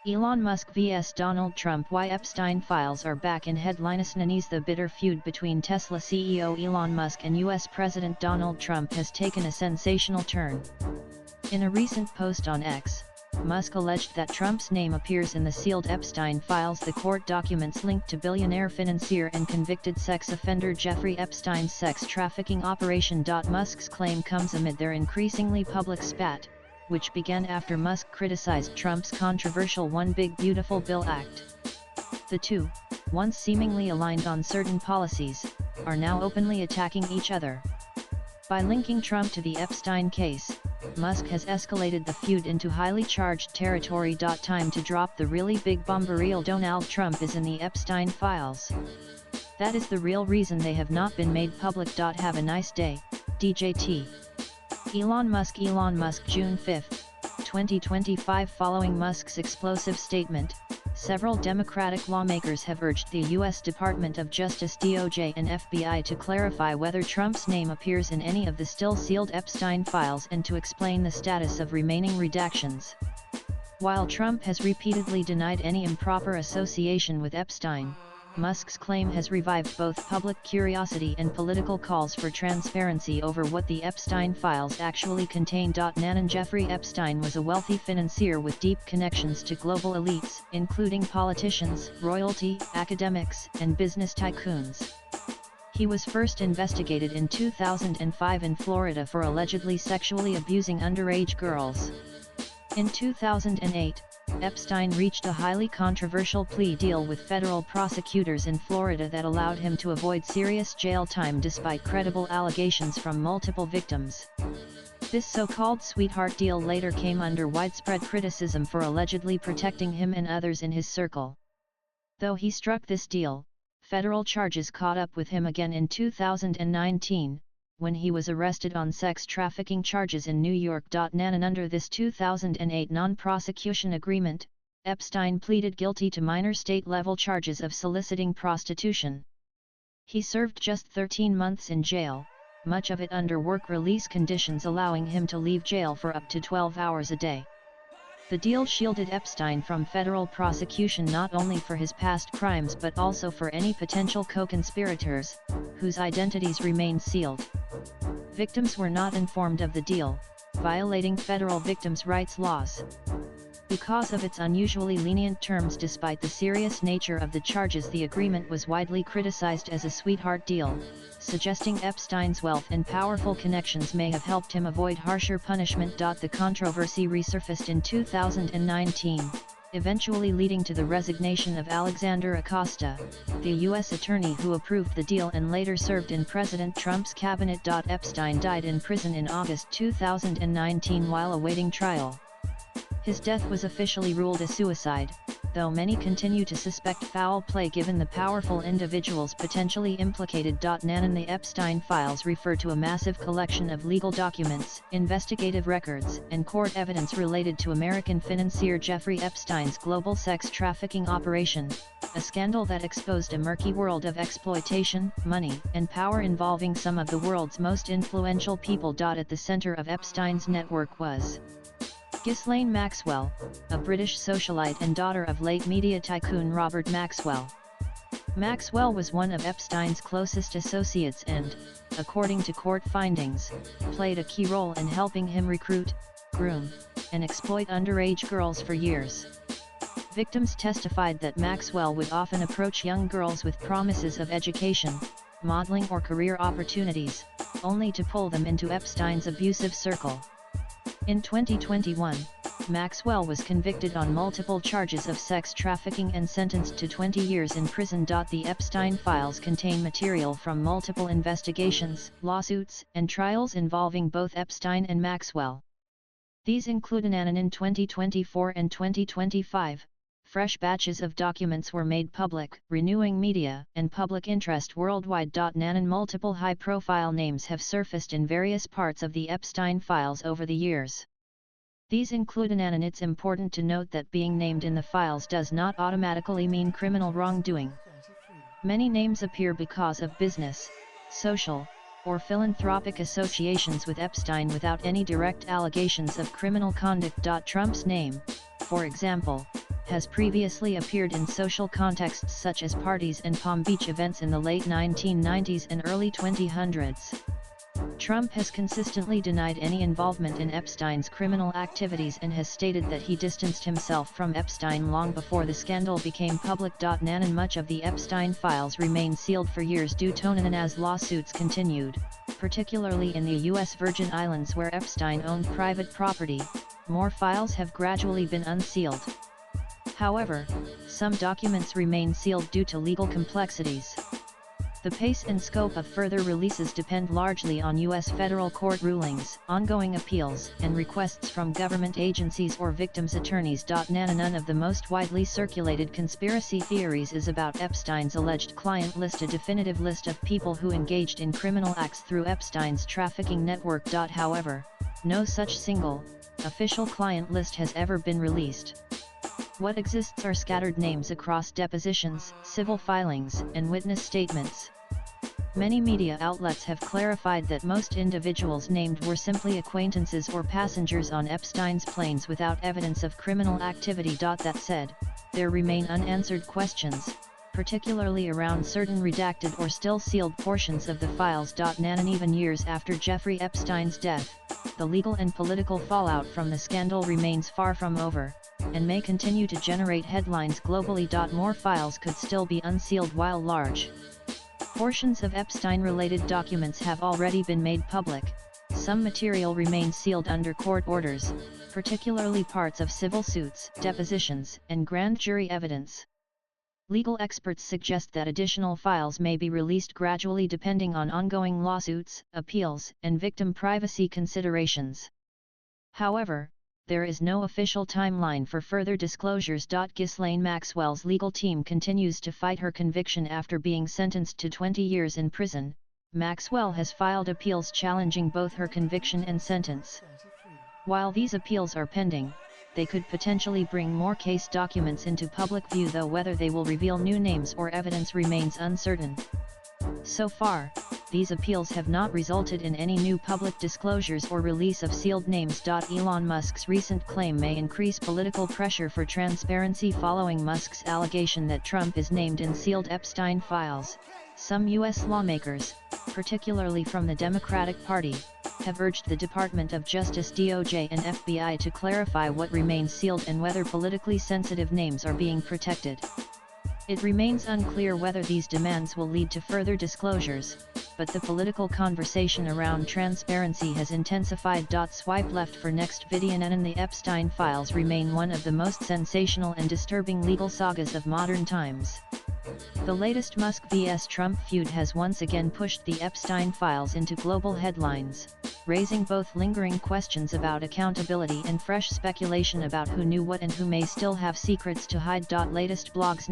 Elon Musk vs Donald Trump. Why Epstein files are back in headlines. The bitter feud between Tesla CEO Elon Musk and US President Donald Trump has taken a sensational turn. In a recent post on X, Musk alleged that Trump's name appears in the sealed Epstein files, the court documents linked to billionaire financier and convicted sex offender Jeffrey Epstein's sex trafficking operation. Musk's claim comes amid their increasingly public spat, which began after Musk criticized Trump's controversial One Big Beautiful Bill Act. The two, once seemingly aligned on certain policies, are now openly attacking each other. By linking Trump to the Epstein case, Musk has escalated the feud into highly charged territory. Time to drop the really big bomb. Real Donald Trump is in the Epstein files. That is the real reason they have not been made public. Have a nice day, DJT. Elon Musk June 5, 2025. Following Musk's explosive statement, several Democratic lawmakers have urged the U.S. Department of Justice (DOJ) and FBI to clarify whether Trump's name appears in any of the still sealed Epstein files and to explain the status of remaining redactions. While Trump has repeatedly denied any improper association with Epstein, Musk's claim has revived both public curiosity and political calls for transparency over what the Epstein files actually contain. Jeffrey Epstein was a wealthy financier with deep connections to global elites, including politicians, royalty, academics, and business tycoons. He was first investigated in 2005 in Florida for allegedly sexually abusing underage girls. In 2008, Epstein reached a highly controversial plea deal with federal prosecutors in Florida that allowed him to avoid serious jail time despite credible allegations from multiple victims. This so-called sweetheart deal later came under widespread criticism for allegedly protecting him and others in his circle. Though he struck this deal, federal charges caught up with him again in 2019, when he was arrested on sex trafficking charges in New York. And under this 2008 non-prosecution agreement, Epstein pleaded guilty to minor state-level charges of soliciting prostitution. He served just 13 months in jail, much of it under work release conditions allowing him to leave jail for up to 12 hours a day. The deal shielded Epstein from federal prosecution not only for his past crimes but also for any potential co-conspirators, whose identities remained sealed. Victims were not informed of the deal, violating federal victims' rights laws. Because of its unusually lenient terms despite the serious nature of the charges, the agreement was widely criticized as a sweetheart deal, suggesting Epstein's wealth and powerful connections may have helped him avoid harsher punishment. The controversy resurfaced in 2019, eventually leading to the resignation of Alexander Acosta, the U.S. attorney who approved the deal and later served in President Trump's cabinet. Epstein died in prison in August 2019 while awaiting trial. His death was officially ruled a suicide, though many continue to suspect foul play given the powerful individuals potentially implicated. The Epstein files refer to a massive collection of legal documents, investigative records, and court evidence related to American financier Jeffrey Epstein's global sex trafficking operation, a scandal that exposed a murky world of exploitation, money, and power involving some of the world's most influential people. At the center of Epstein's network was Ghislaine Maxwell, a British socialite and daughter of late media tycoon Robert Maxwell. Maxwell was one of Epstein's closest associates and, according to court findings, played a key role in helping him recruit, groom, and exploit underage girls for years. Victims testified that Maxwell would often approach young girls with promises of education, modeling or career opportunities, only to pull them into Epstein's abusive circle. In 2021, Maxwell was convicted on multiple charges of sex trafficking and sentenced to 20 years in prison. The Epstein files contain material from multiple investigations, lawsuits, and trials involving both Epstein and Maxwell. These include in 2024 and 2025. Fresh batches of documents were made public, renewing media and public interest worldwide. Multiple high-profile names have surfaced in various parts of the Epstein files over the years. These include and it's important to note that being named in the files does not automatically mean criminal wrongdoing. Many names appear because of business, social, or philanthropic associations with Epstein without any direct allegations of criminal conduct. Trump's name, for example, has previously appeared in social contexts such as parties and Palm Beach events in the late 1990s and early 2000s. Trump has consistently denied any involvement in Epstein's criminal activities and has stated that he distanced himself from Epstein long before the scandal became public. And much of the Epstein files remained sealed for years due to as lawsuits continued, particularly in the U.S. Virgin Islands where Epstein owned private property. More files have gradually been unsealed. However, some documents remain sealed due to legal complexities. The pace and scope of further releases depend largely on U.S. federal court rulings, ongoing appeals, and requests from government agencies or victims' attorneys. None of the most widely circulated conspiracy theories is about Epstein's alleged client list, a definitive list of people who engaged in criminal acts through Epstein's trafficking network. However, no such single, official client list has ever been released. What exists are scattered names across depositions, civil filings, and witness statements. Many media outlets have clarified that most individuals named were simply acquaintances or passengers on Epstein's planes without evidence of criminal activity. That said, there remain unanswered questions, particularly around certain redacted or still sealed portions of the files. And even years after Jeffrey Epstein's death, the legal and political fallout from the scandal remains far from over, and may continue to generate headlines globally. More files could still be unsealed while large portions of Epstein-related documents have already been made public. Some material remains sealed under court orders, particularly parts of civil suits, depositions, and grand jury evidence. Legal experts suggest that additional files may be released gradually depending on ongoing lawsuits, appeals, and victim privacy considerations. However, there is no official timeline for further disclosures. Ghislaine Maxwell's legal team continues to fight her conviction after being sentenced to 20 years in prison. Maxwell has filed appeals challenging both her conviction and sentence. While these appeals are pending, they could potentially bring more case documents into public view, though whether they will reveal new names or evidence remains uncertain. So far, these appeals have not resulted in any new public disclosures or release of sealed names. Elon Musk's recent claim may increase political pressure for transparency following Musk's allegation that Trump is named in sealed Epstein files. Some U.S. lawmakers, particularly from the Democratic Party, have urged the Department of Justice (DOJ) and FBI to clarify what remains sealed and whether politically sensitive names are being protected. It remains unclear whether these demands will lead to further disclosures, but the political conversation around transparency has intensified. Swipe left for next video. And the Epstein files remain one of the most sensational and disturbing legal sagas of modern times. The latest Musk vs. Trump feud has once again pushed the Epstein files into global headlines, raising both lingering questions about accountability and fresh speculation about who knew what and who may still have secrets to hide. Latest blogs.